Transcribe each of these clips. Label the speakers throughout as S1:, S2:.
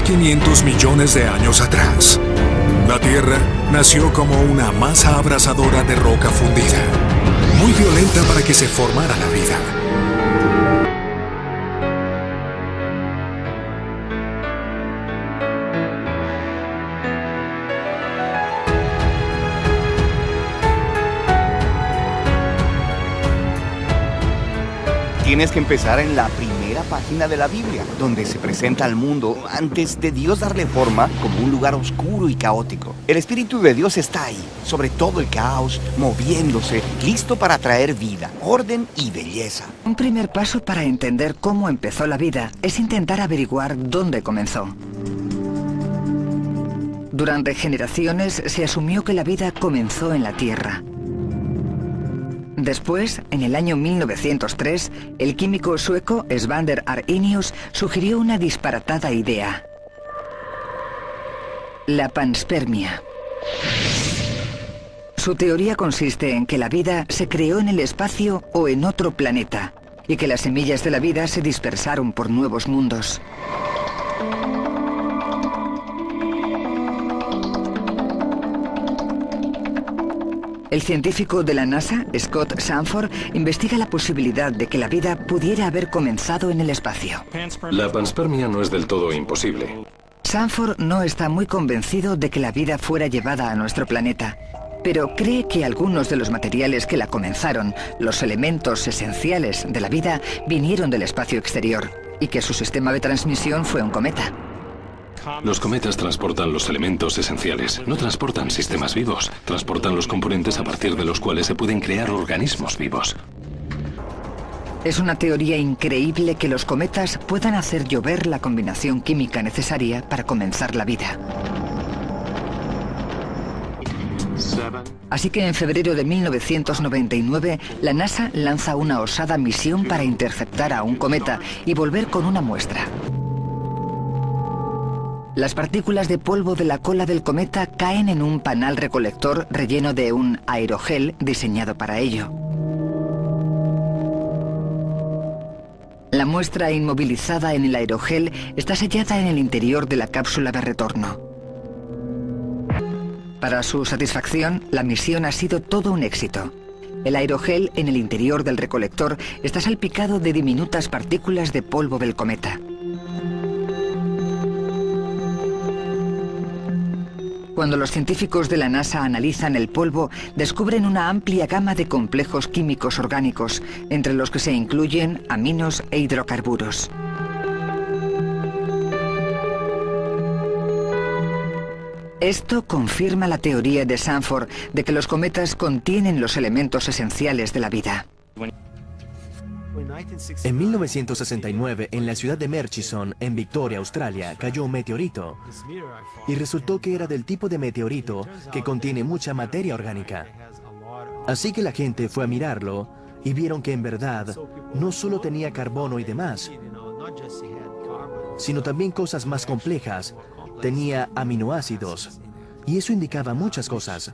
S1: 500 millones de años atrás. La Tierra nació como una masa abrasadora de roca fundida, muy violenta para que se formara la vida.
S2: Tienes que empezar en la primera página de la Biblia, donde se presenta al mundo antes de Dios darle forma como un lugar oscuro y caótico. El Espíritu de Dios está ahí, sobre todo el caos, moviéndose, listo para traer vida, orden y belleza.
S3: Un primer paso para entender cómo empezó la vida es intentar averiguar dónde comenzó. Durante generaciones se asumió que la vida comenzó en la Tierra. Después, en el año 1903, el químico sueco Svander Arrhenius sugirió una disparatada idea: la panspermia. Su teoría consiste en que la vida se creó en el espacio o en otro planeta, y que las semillas de la vida se dispersaron por nuevos mundos. El científico de la NASA, Scott Sanford, investiga la posibilidad de que la vida pudiera haber comenzado en el espacio.
S4: La panspermia no es del todo imposible.
S3: Sanford no está muy convencido de que la vida fuera llevada a nuestro planeta, pero cree que algunos de los materiales que la comenzaron, los elementos esenciales de la vida, vinieron del espacio exterior, y que su sistema de transmisión fue un cometa.
S4: Los cometas transportan los elementos esenciales, no transportan sistemas vivos, transportan los componentes a partir de los cuales se pueden crear organismos vivos.
S3: Es una teoría increíble que los cometas puedan hacer llover la combinación química necesaria para comenzar la vida. Así que en febrero de 1999, la NASA lanza una osada misión para interceptar a un cometa y volver con una muestra. Las partículas de polvo de la cola del cometa caen en un panal recolector relleno de un aerogel diseñado para ello. La muestra inmovilizada en el aerogel está sellada en el interior de la cápsula de retorno. Para su satisfacción, la misión ha sido todo un éxito. El aerogel en el interior del recolector está salpicado de diminutas partículas de polvo del cometa. Cuando los científicos de la NASA analizan el polvo, descubren una amplia gama de complejos químicos orgánicos, entre los que se incluyen aminos e hidrocarburos. Esto confirma la teoría de Sanford de que los cometas contienen los elementos esenciales de la vida.
S5: En 1969, en la ciudad de Murchison, en Victoria, Australia, cayó un meteorito. Y resultó que era del tipo de meteorito que contiene mucha materia orgánica. Así que la gente fue a mirarlo y vieron que en verdad no solo tenía carbono y demás, sino también cosas más complejas. Tenía aminoácidos. Y eso indicaba muchas cosas.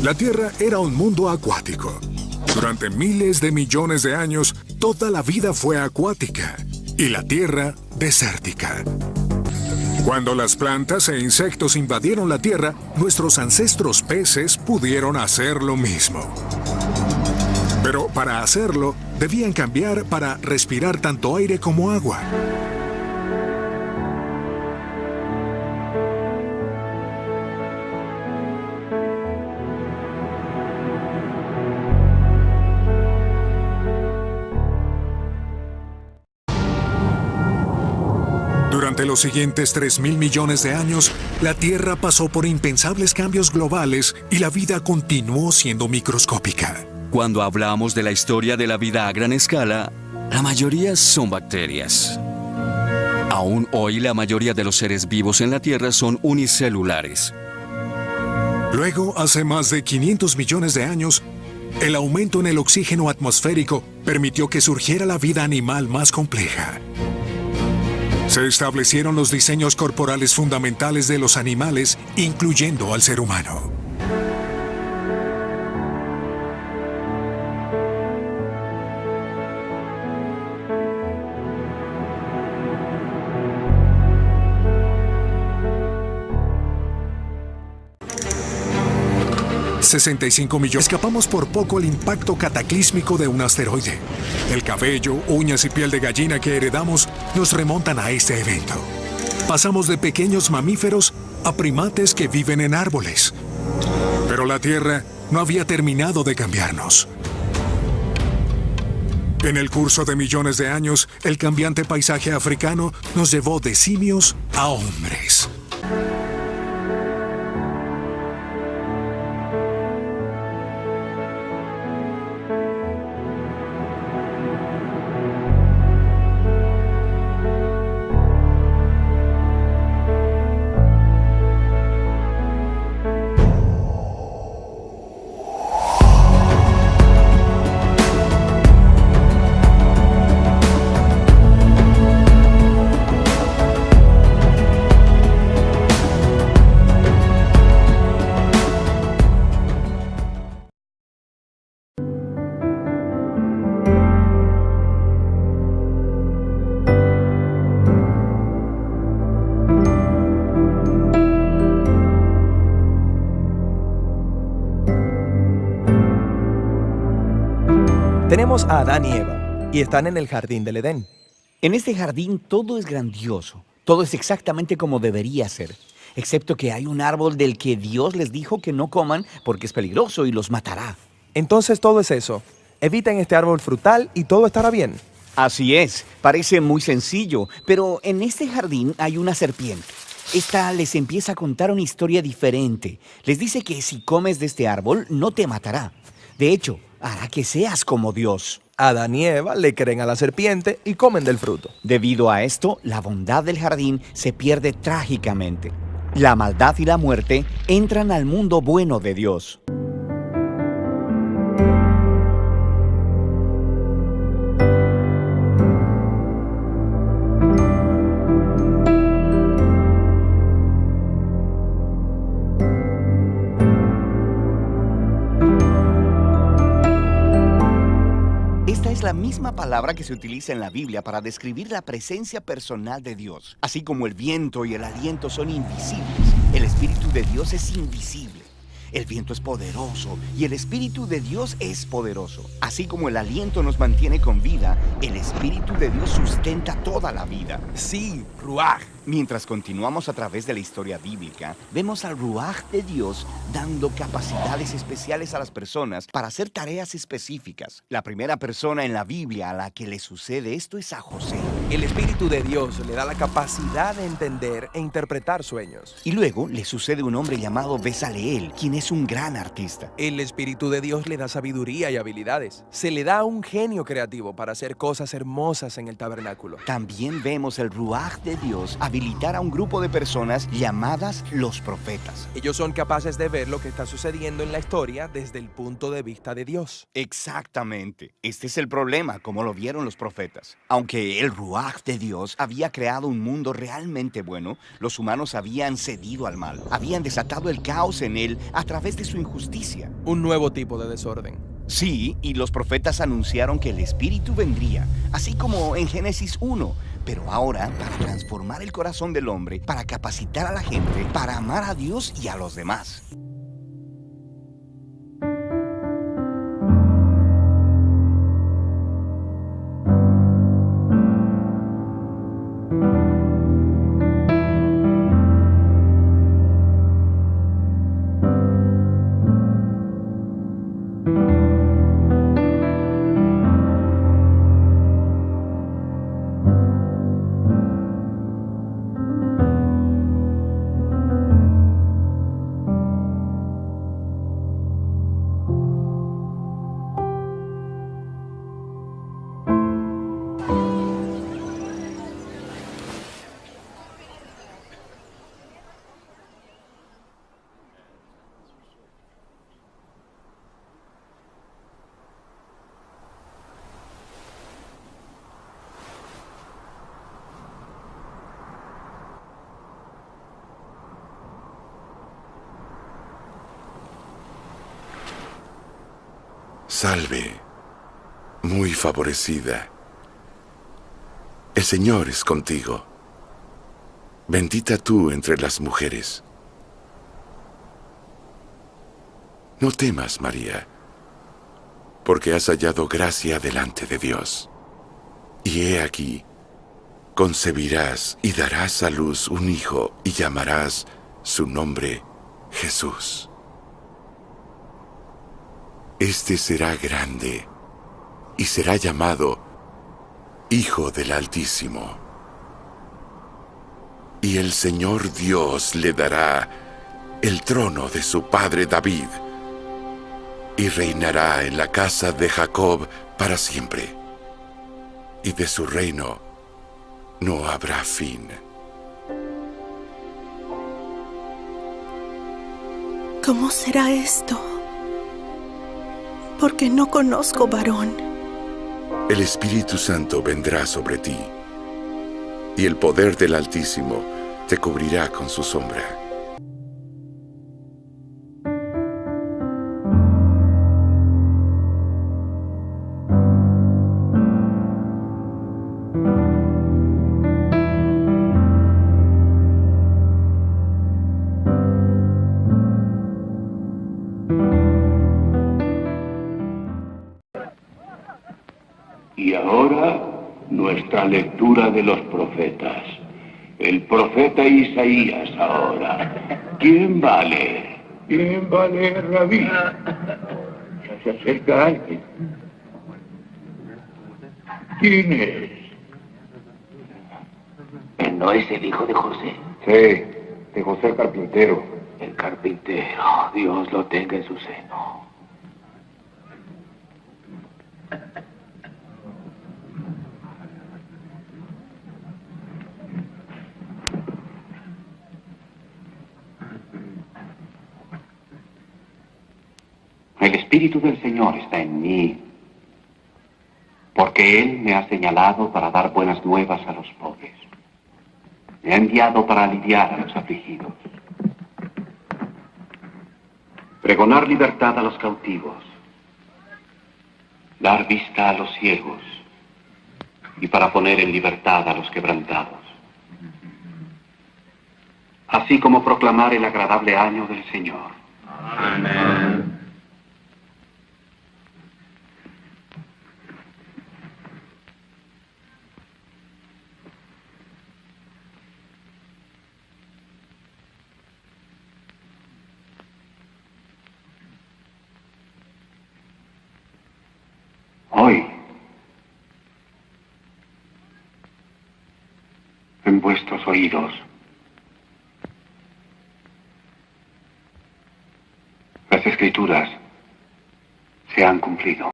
S1: La Tierra era un mundo acuático. Durante miles de millones de años, toda la vida fue acuática y la Tierra desértica. Cuando las plantas e insectos invadieron la Tierra, nuestros ancestros peces pudieron hacer lo mismo. Pero para hacerlo, debían cambiar para respirar tanto aire como agua. Durante los siguientes 3.000 millones de años, la Tierra pasó por impensables cambios globales y la vida continuó siendo microscópica.
S6: Cuando hablamos de la historia de la vida a gran escala, la mayoría son bacterias. Aún hoy la mayoría de los seres vivos en la Tierra son unicelulares.
S1: Luego, hace más de 500 millones de años, el aumento en el oxígeno atmosférico permitió que surgiera la vida animal más compleja. Se establecieron los diseños corporales fundamentales de los animales, incluyendo al ser humano. $65 millones. Escapamos por poco el impacto cataclísmico de un asteroide. El cabello, uñas y piel de gallina que heredamos nos remontan a este evento. Pasamos de pequeños mamíferos a primates que viven en árboles. Pero la Tierra no había terminado de cambiarnos. En el curso de millones de años, el cambiante paisaje africano nos llevó de simios a hombres.
S7: Tenemos a Adán y Eva, y están en el jardín del Edén.
S2: En este jardín todo es grandioso, todo es exactamente como debería ser, excepto que hay un árbol del que Dios les dijo que no coman porque es peligroso y los matará.
S7: Entonces todo es eso. Eviten este árbol frutal y todo estará bien.
S2: Así es, parece muy sencillo, pero en este jardín hay una serpiente. Esta les empieza a contar una historia diferente. Les dice que si comes de este árbol no te matará. De hecho, hará que seas como Dios.
S7: Adán y Eva le creen a la serpiente y comen del fruto.
S2: Debido a esto, la bondad del jardín se pierde trágicamente. La maldad y la muerte entran al mundo bueno de Dios. Esta es la misma palabra que se utiliza en la Biblia para describir la presencia personal de Dios. Así como el viento y el aliento son invisibles, el Espíritu de Dios es invisible. El viento es poderoso y el Espíritu de Dios es poderoso. Así como el aliento nos mantiene con vida, el Espíritu de Dios sustenta toda la vida.
S7: Sí, Ruaj.
S2: Mientras continuamos a través de la historia bíblica, vemos al Ruaj de Dios dando capacidades especiales a las personas para hacer tareas específicas. La primera persona en la Biblia a la que le sucede esto es a José.
S7: El Espíritu de Dios le da la capacidad de entender e interpretar sueños.
S2: Y luego le sucede un hombre llamado Bezaleel, quien es un gran artista.
S7: El Espíritu de Dios le da sabiduría y habilidades. Se le da un genio creativo para hacer cosas hermosas en el tabernáculo.
S2: También vemos el Ruaj de Dios habilitar a un grupo de personas llamadas los profetas.
S7: Ellos son capaces de ver lo que está sucediendo en la historia desde el punto de vista de Dios.
S2: Exactamente. Este es el problema, como lo vieron los profetas. Aunque el Ruaj de Dios había creado un mundo realmente bueno, los humanos habían cedido al mal. Habían desatado el caos en él a través de su injusticia.
S7: Un nuevo tipo de desorden.
S2: Sí, y los profetas anunciaron que el Espíritu vendría, así como en Génesis 1. Pero ahora, para transformar el corazón del hombre, para capacitar a la gente, para amar a Dios y a los demás.
S8: Salve, muy favorecida. El Señor es contigo. Bendita tú entre las mujeres. No temas, María, porque has hallado gracia delante de Dios. Y he aquí, concebirás y darás a luz un hijo y llamarás su nombre Jesús. Este será grande y será llamado Hijo del Altísimo. Y el Señor Dios le dará el trono de su padre David, y reinará en la casa de Jacob para siempre, y de su reino no habrá fin.
S9: ¿Cómo será esto? Porque no conozco varón.
S8: El Espíritu Santo vendrá sobre ti, y el poder del Altísimo te cubrirá con su sombra.
S10: Y ahora, nuestra lectura de los profetas. El profeta Isaías ahora. ¿Quién va a leer?
S11: ¿Quién va a leer, Rabí? Ya se acerca alguien. ¿Quién es?
S10: ¿No es el hijo de José?
S11: Sí, de José el carpintero.
S10: El carpintero, Dios lo tenga en su seno. El Espíritu del Señor está en mí, porque Él me ha señalado para dar buenas nuevas a los pobres. Me ha enviado para aliviar a los afligidos, pregonar libertad a los cautivos, dar vista a los ciegos y para poner en libertad a los quebrantados, así como proclamar el agradable año del Señor. Amén. Hoy, en vuestros oídos, las Escrituras se han cumplido.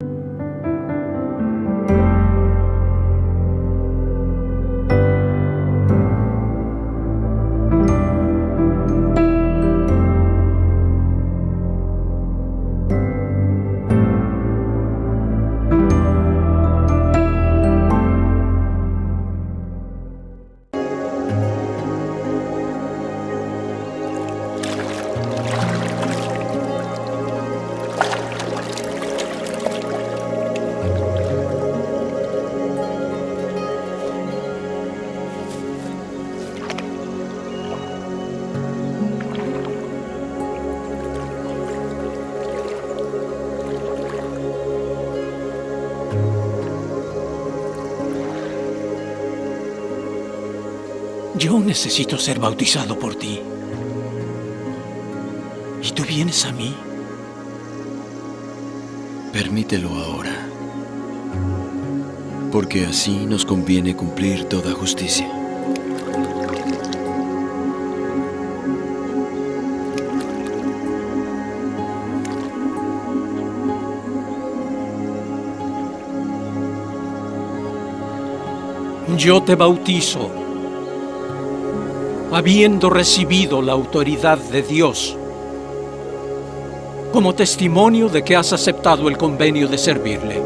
S12: Yo necesito ser bautizado por ti. ¿Y tú vienes a mí?
S13: Permítelo ahora, porque así nos conviene cumplir toda justicia.
S12: Yo te bautizo, habiendo recibido la autoridad de Dios, como testimonio de que has aceptado el convenio de servirle.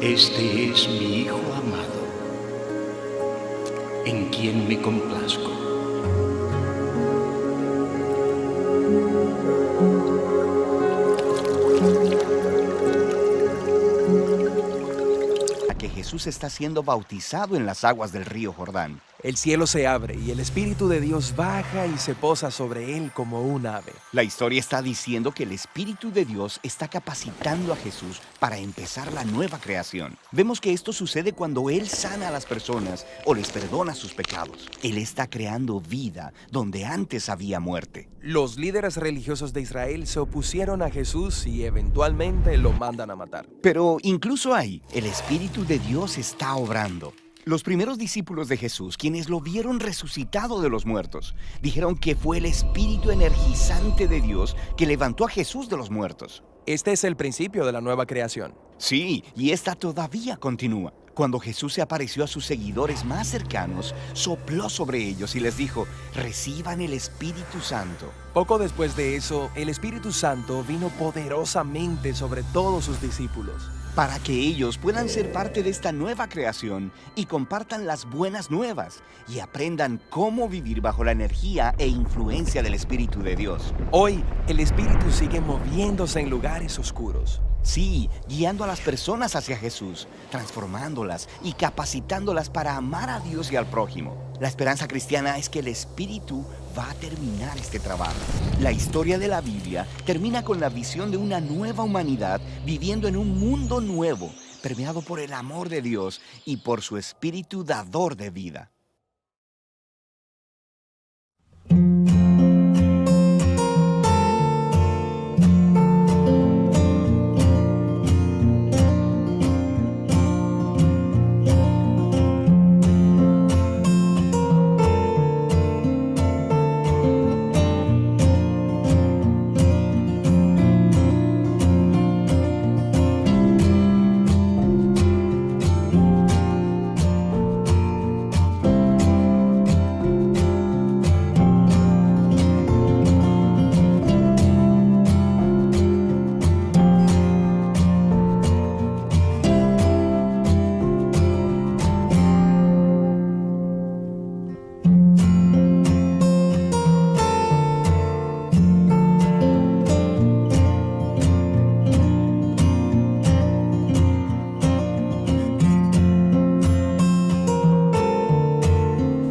S10: Este es mi Hijo amado,
S12: en quien me complazco.
S2: Que Jesús está siendo bautizado en las aguas del río Jordán.
S7: El cielo se abre y el Espíritu de Dios baja y se posa sobre él como un ave.
S2: La historia está diciendo que el Espíritu de Dios está capacitando a Jesús para empezar la nueva creación. Vemos que esto sucede cuando Él sana a las personas o les perdona sus pecados. Él está creando vida donde antes había muerte.
S7: Los líderes religiosos de Israel se opusieron a Jesús y eventualmente lo mandan a matar.
S2: Pero incluso ahí, el Espíritu de Dios está obrando. Los primeros discípulos de Jesús, quienes lo vieron resucitado de los muertos, dijeron que fue el Espíritu energizante de Dios que levantó a Jesús de los muertos.
S7: Este es el principio de la nueva creación.
S2: Sí, y esta todavía continúa. Cuando Jesús se apareció a sus seguidores más cercanos, sopló sobre ellos y les dijo: reciban el Espíritu Santo.
S7: Poco después de eso, el Espíritu Santo vino poderosamente sobre todos sus discípulos,
S2: para que ellos puedan ser parte de esta nueva creación y compartan las buenas nuevas y aprendan cómo vivir bajo la energía e influencia del Espíritu de Dios.
S7: Hoy, el Espíritu sigue moviéndose en lugares oscuros.
S2: Sí, guiando a las personas hacia Jesús, transformándolas y capacitándolas para amar a Dios y al prójimo. La esperanza cristiana es que el Espíritu va a terminar este trabajo. La historia de la Biblia termina con la visión de una nueva humanidad viviendo en un mundo nuevo, permeado por el amor de Dios y por su Espíritu dador de vida.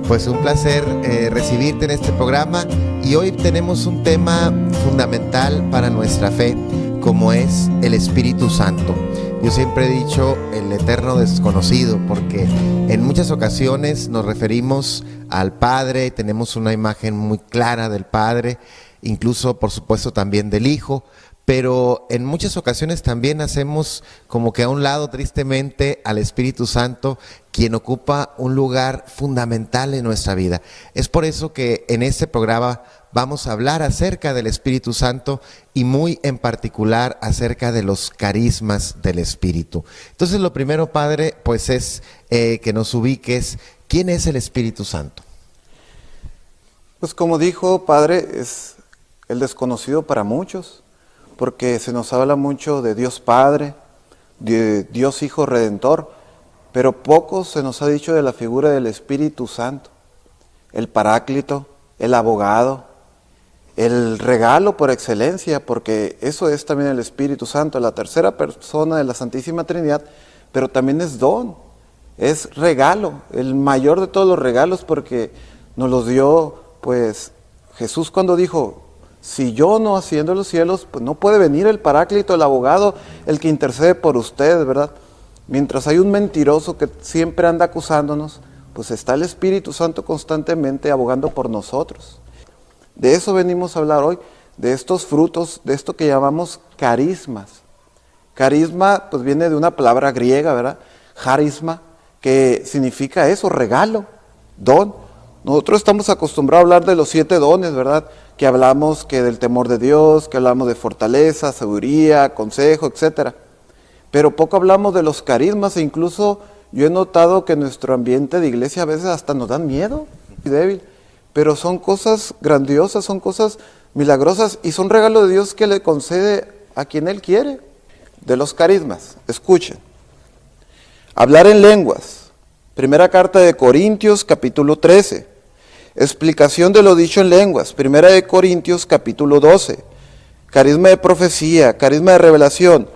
S14: Pues un placer recibirte en este programa, y hoy tenemos un tema fundamental para nuestra fe, como es el Espíritu Santo. Yo siempre he dicho el eterno desconocido, porque en muchas ocasiones nos referimos al Padre, tenemos una imagen muy clara del Padre, incluso por supuesto también del Hijo, pero en muchas ocasiones también hacemos como que a un lado, tristemente, al Espíritu Santo, quien ocupa un lugar fundamental en nuestra vida. Es por eso que en este programa vamos a hablar acerca del Espíritu Santo y muy en particular acerca de los carismas del Espíritu. Entonces, lo primero, Padre, pues es que nos ubiques. ¿Quién es el Espíritu Santo?
S15: Pues como dijo, Padre, es el desconocido para muchos, porque se nos habla mucho de Dios Padre, de Dios Hijo Redentor, pero poco se nos ha dicho de la figura del Espíritu Santo, el Paráclito, el abogado, el regalo por excelencia, porque eso es también el Espíritu Santo, la tercera persona de la Santísima Trinidad, pero también es don, es regalo, el mayor de todos los regalos, porque nos los dio pues Jesús cuando dijo: si yo no asciendo a los cielos, pues no puede venir el Paráclito, el abogado, el que intercede por ustedes, ¿verdad? Mientras hay un mentiroso que siempre anda acusándonos, pues está el Espíritu Santo constantemente abogando por nosotros. De eso venimos a hablar hoy, de estos frutos, de esto que llamamos carismas. Carisma, pues viene de una palabra griega, ¿verdad? Charisma, que significa eso, regalo, don. Nosotros estamos acostumbrados a hablar de los 7 dones, ¿verdad? Que hablamos que del temor de Dios, que hablamos de fortaleza, sabiduría, consejo, etc. Pero poco hablamos de los carismas, e incluso yo he notado que nuestro ambiente de iglesia a veces hasta nos dan miedo y débil, pero son cosas grandiosas, son cosas milagrosas y son regalos de Dios que le concede a quien Él quiere. De los carismas, escuchen: hablar en lenguas, Primera carta de Corintios, capítulo 13. Explicación de lo dicho en lenguas. Primera de Corintios, capítulo 12. Carisma de profecía, carisma de revelación.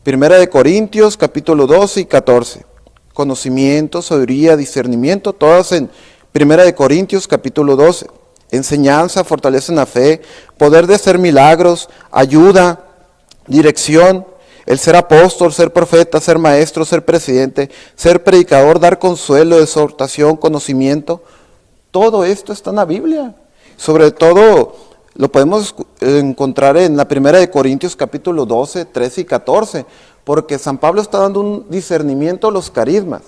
S15: Primera de Corintios, capítulo 12 y 14. Conocimiento, sabiduría, discernimiento, todas en Primera de Corintios, capítulo 12. Enseñanza, fortaleza en la fe, poder de hacer milagros, ayuda, dirección, el ser apóstol, ser profeta, ser maestro, ser presidente, ser predicador, dar consuelo, exhortación, conocimiento. Todo esto está en la Biblia. Sobre todo lo podemos encontrar en la Primera de Corintios capítulo 12, 13 y 14, porque San Pablo está dando un discernimiento a los carismas.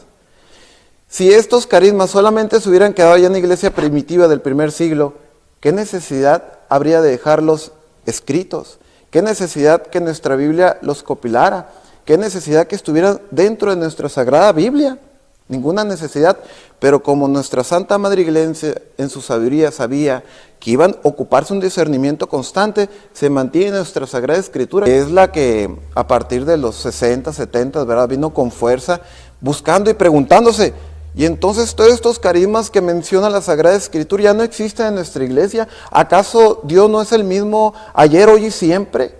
S15: Si estos carismas solamente se hubieran quedado allá en la iglesia primitiva del primer siglo, ¿qué necesidad habría de dejarlos escritos? ¿Qué necesidad que nuestra Biblia los compilara? ¿Qué necesidad que estuvieran dentro de nuestra Sagrada Biblia? Ninguna necesidad, pero como nuestra Santa Madre Iglesia en su sabiduría sabía que iban a ocuparse un discernimiento constante, se mantiene nuestra Sagrada Escritura, que es la que a partir de los 60, 70, ¿verdad?, vino con fuerza, buscando y preguntándose, y entonces todos estos carismas que menciona la Sagrada Escritura ya no existen en nuestra iglesia. ¿Acaso Dios no es el mismo ayer, hoy y siempre?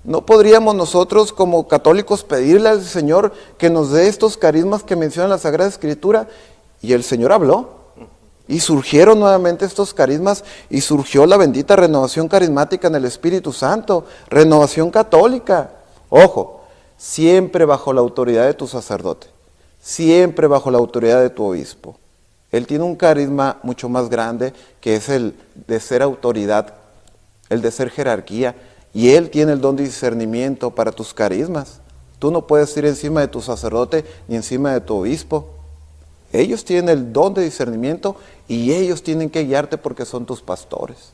S15: ¿No podríamos nosotros como católicos pedirle al Señor que nos dé estos carismas que menciona la Sagrada Escritura? Y el Señor habló, y surgieron nuevamente estos carismas, y surgió la bendita renovación carismática en el Espíritu Santo, renovación católica. Ojo, siempre bajo la autoridad de tu sacerdote, siempre bajo la autoridad de tu obispo. Él tiene un carisma mucho más grande, que es el de ser autoridad, el de ser jerarquía, y él tiene el don de discernimiento para tus carismas. Tú no puedes ir encima de tu sacerdote ni encima de tu obispo. Ellos tienen el don de discernimiento y ellos tienen que guiarte porque son tus pastores.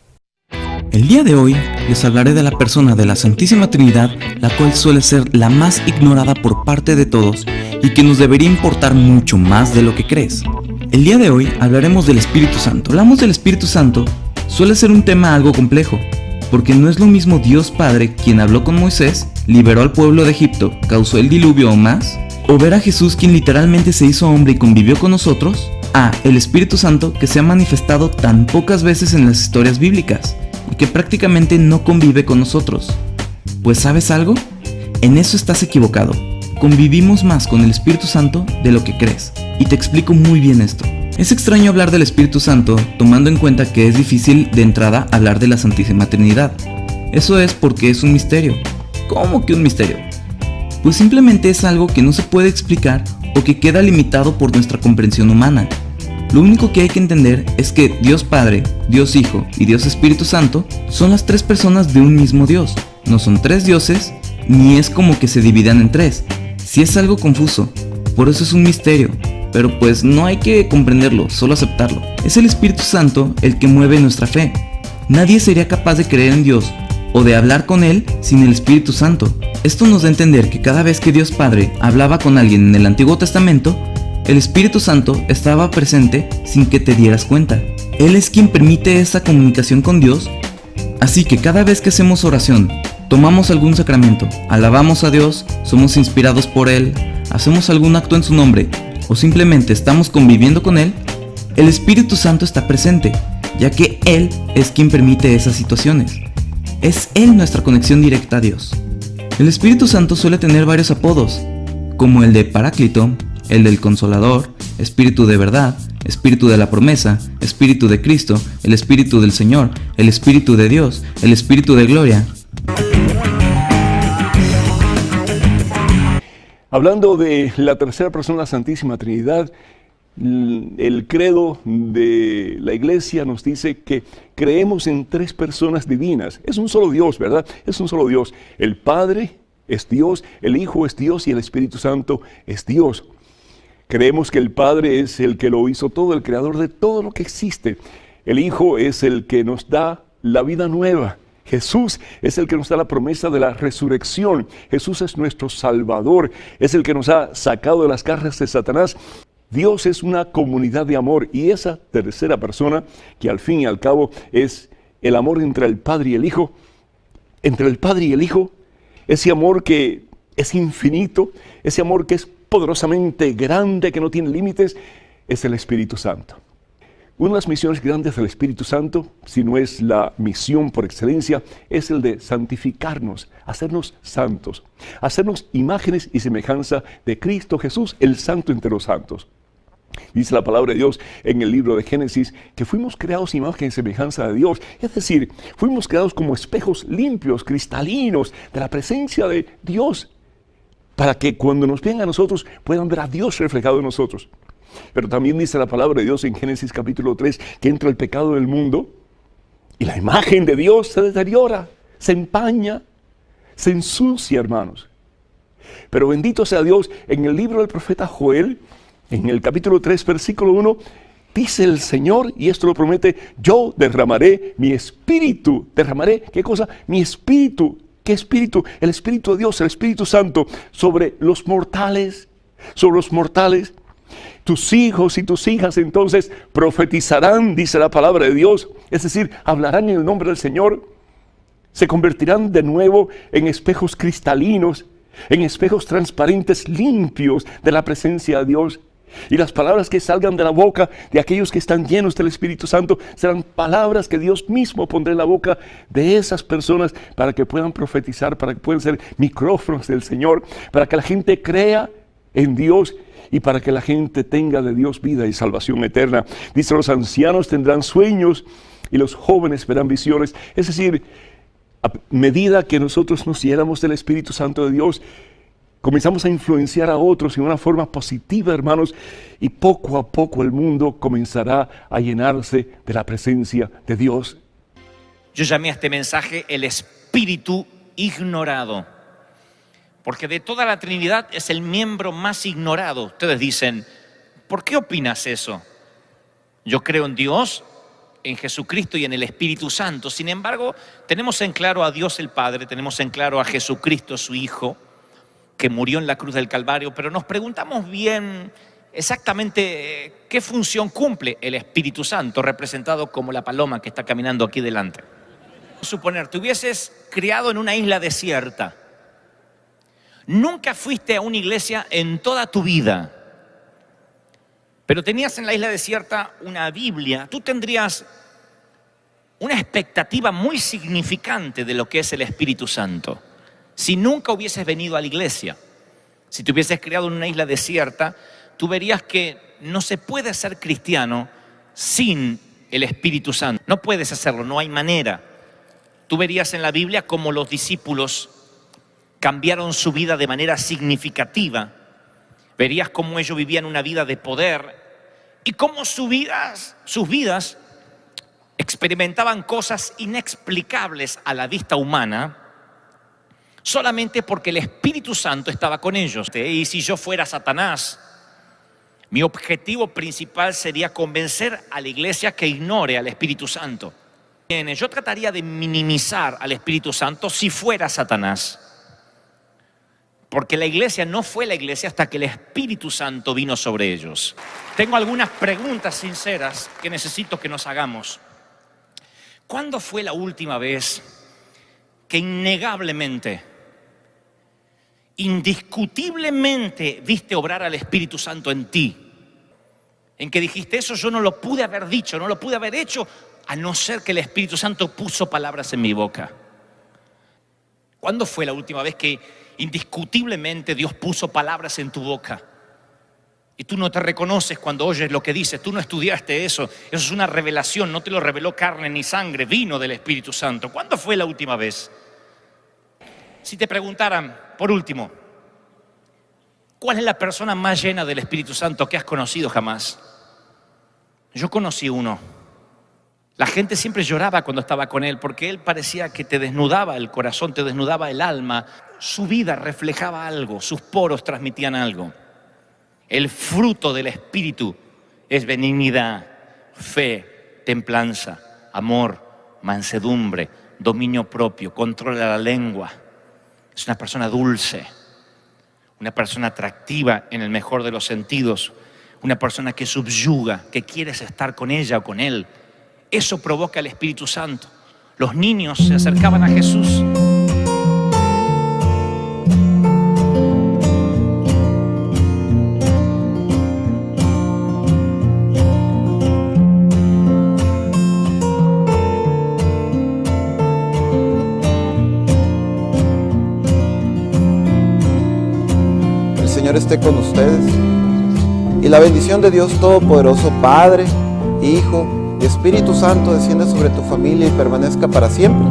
S16: El día de hoy les hablaré de la persona de la Santísima Trinidad, la cual suele ser la más ignorada por parte de todos y que nos debería importar mucho más de lo que crees. El día de hoy hablaremos del Espíritu Santo. Hablamos del Espíritu Santo, suele ser un tema algo complejo, porque no es lo mismo Dios Padre quien habló con Moisés, liberó al pueblo de Egipto, causó el diluvio o más, o ver a Jesús quien literalmente se hizo hombre y convivió con nosotros, a el Espíritu Santo que se ha manifestado tan pocas veces en las historias bíblicas y que prácticamente no convive con nosotros. Pues ¿sabes algo? En eso estás equivocado. Convivimos más con el Espíritu Santo de lo que crees, y te explico muy bien esto. Es extraño hablar del Espíritu Santo tomando en cuenta que es difícil de entrada hablar de la Santísima Trinidad. Eso es porque es un misterio. ¿Cómo que un misterio? Pues simplemente es algo que no se puede explicar o que queda limitado por nuestra comprensión humana. Lo único que hay que entender es que Dios Padre, Dios Hijo y Dios Espíritu Santo son las tres personas de un mismo Dios. No son tres dioses, ni es como que se dividan en tres. Sí es algo confuso, por eso es un misterio. Pero pues no hay que comprenderlo, solo aceptarlo. Es el Espíritu Santo el que mueve nuestra fe. Nadie sería capaz de creer en Dios o de hablar con Él sin el Espíritu Santo. Esto nos da a entender que cada vez que Dios Padre hablaba con alguien en el Antiguo Testamento, el Espíritu Santo estaba presente sin que te dieras cuenta. Él es quien permite esa comunicación con Dios. Así que cada vez que hacemos oración, tomamos algún sacramento, alabamos a Dios, somos inspirados por Él, hacemos algún acto en su nombre, o simplemente estamos conviviendo con Él, el Espíritu Santo está presente, ya que Él es quien permite esas situaciones. Es Él nuestra conexión directa a Dios. El Espíritu Santo suele tener varios apodos, como el de Paráclito, el del Consolador, Espíritu de verdad, Espíritu de la promesa, Espíritu de Cristo, el Espíritu del Señor, el Espíritu de Dios, el Espíritu de gloria.
S17: Hablando de la tercera persona de la Santísima Trinidad, el credo de la Iglesia nos dice que creemos en tres personas divinas. Es un solo Dios, ¿verdad? Es un solo Dios. El Padre es Dios, el Hijo es Dios y el Espíritu Santo es Dios. Creemos que el Padre es el que lo hizo todo, el creador de todo lo que existe. El Hijo es el que nos da la vida nueva. Jesús es el que nos da la promesa de la resurrección. Jesús es nuestro Salvador, es el que nos ha sacado de las garras de Satanás. Dios es una comunidad de amor y esa tercera persona, que al fin y al cabo es el amor entre el Padre y el Hijo, entre el Padre y el Hijo, ese amor que es infinito, ese amor que es poderosamente grande, que no tiene límites, es el Espíritu Santo. Una de las misiones grandes del Espíritu Santo, si no es la misión por excelencia, es el de santificarnos, hacernos santos, hacernos imágenes y semejanza de Cristo Jesús, el Santo entre los santos. Dice la palabra de Dios en el libro de Génesis que fuimos creados imagen y semejanza de Dios. Es decir, fuimos creados como espejos limpios, cristalinos, de la presencia de Dios, para que cuando nos vean a nosotros puedan ver a Dios reflejado en nosotros. Pero también dice la palabra de Dios en Génesis capítulo 3 que entra el pecado del mundo y la imagen de Dios se deteriora, se empaña, se ensucia, hermanos. Pero bendito sea Dios, en el libro del profeta Joel, en el capítulo 3, versículo 1, dice el Señor, y esto lo promete, yo derramaré mi espíritu. ¿Derramaré qué cosa? Mi espíritu. ¿Qué espíritu? El Espíritu de Dios, el Espíritu Santo, sobre los mortales, sobre los mortales. Tus hijos y tus hijas entonces profetizarán, dice la palabra de Dios, es decir, hablarán en el nombre del Señor, se convertirán de nuevo en espejos cristalinos, en espejos transparentes, limpios de la presencia de Dios. Y las palabras que salgan de la boca de aquellos que están llenos del Espíritu Santo serán palabras que Dios mismo pondrá en la boca de esas personas para que puedan profetizar, para que puedan ser micrófonos del Señor, para que la gente crea en Dios y para que la gente tenga de Dios vida y salvación eterna. Dice, los ancianos tendrán sueños y los jóvenes verán visiones. Es decir, a medida que nosotros nos llenamos del Espíritu Santo de Dios, comenzamos a influenciar a otros en una forma positiva, hermanos, y poco a poco el mundo comenzará a llenarse de la presencia de Dios.
S18: Yo llamé a este mensaje el Espíritu ignorado, porque de toda la Trinidad es el miembro más ignorado. Ustedes dicen, ¿por qué opinas eso? Yo creo en Dios, en Jesucristo y en el Espíritu Santo. Sin embargo, tenemos en claro a Dios el Padre, tenemos en claro a Jesucristo, su Hijo, que murió en la cruz del Calvario, pero nos preguntamos bien exactamente qué función cumple el Espíritu Santo, representado como la paloma que está caminando aquí delante. Suponer, te hubieses criado en una isla desierta. Nunca fuiste a una iglesia en toda tu vida, pero tenías en la isla desierta una Biblia. Tú tendrías una expectativa muy significante de lo que es el Espíritu Santo. Si nunca hubieses venido a la iglesia, si te hubieses criado en una isla desierta, tú verías que no se puede ser cristiano sin el Espíritu Santo. No puedes hacerlo, no hay manera. Tú verías en la Biblia cómo los discípulos cambiaron su vida de manera significativa. Verías cómo ellos vivían una vida de poder y cómo sus vidas experimentaban cosas inexplicables a la vista humana, solamente porque el Espíritu Santo estaba con ellos. Y si yo fuera Satanás, mi objetivo principal sería convencer a la iglesia que ignore al Espíritu Santo. Yo trataría de minimizar al Espíritu Santo si fuera Satanás, porque la iglesia no fue la iglesia hasta que el Espíritu Santo vino sobre ellos. Tengo algunas preguntas sinceras que necesito que nos hagamos. ¿Cuándo fue la última vez que innegablemente, indiscutiblemente viste obrar al Espíritu Santo en ti? En que dijiste, eso yo no lo pude haber dicho, no lo pude haber hecho, a no ser que el Espíritu Santo puso palabras en mi boca. ¿Cuándo fue la última vez que indiscutiblemente Dios puso palabras en tu boca y tú no te reconoces cuando oyes lo que dices? Tú no estudiaste eso, eso es una revelación, no te lo reveló carne ni sangre, vino del Espíritu Santo. ¿Cuándo fue la última vez? Si te preguntaran, por último, ¿cuál es la persona más llena del Espíritu Santo que has conocido jamás? Yo conocí uno. La gente siempre lloraba cuando estaba con él porque él parecía que te desnudaba el corazón, te desnudaba el alma. Su vida reflejaba algo, sus poros transmitían algo. El fruto del Espíritu es benignidad, fe, templanza, amor, mansedumbre, dominio propio, controla la lengua. Es una persona dulce, una persona atractiva en el mejor de los sentidos, una persona que subyuga, que quieres estar con ella o con él. Eso provoca el Espíritu Santo. Los niños se acercaban a Jesús.
S15: Señor esté con ustedes. Y la bendición de Dios Todopoderoso, Padre, Hijo y Espíritu Santo descienda sobre tu familia y permanezca para siempre.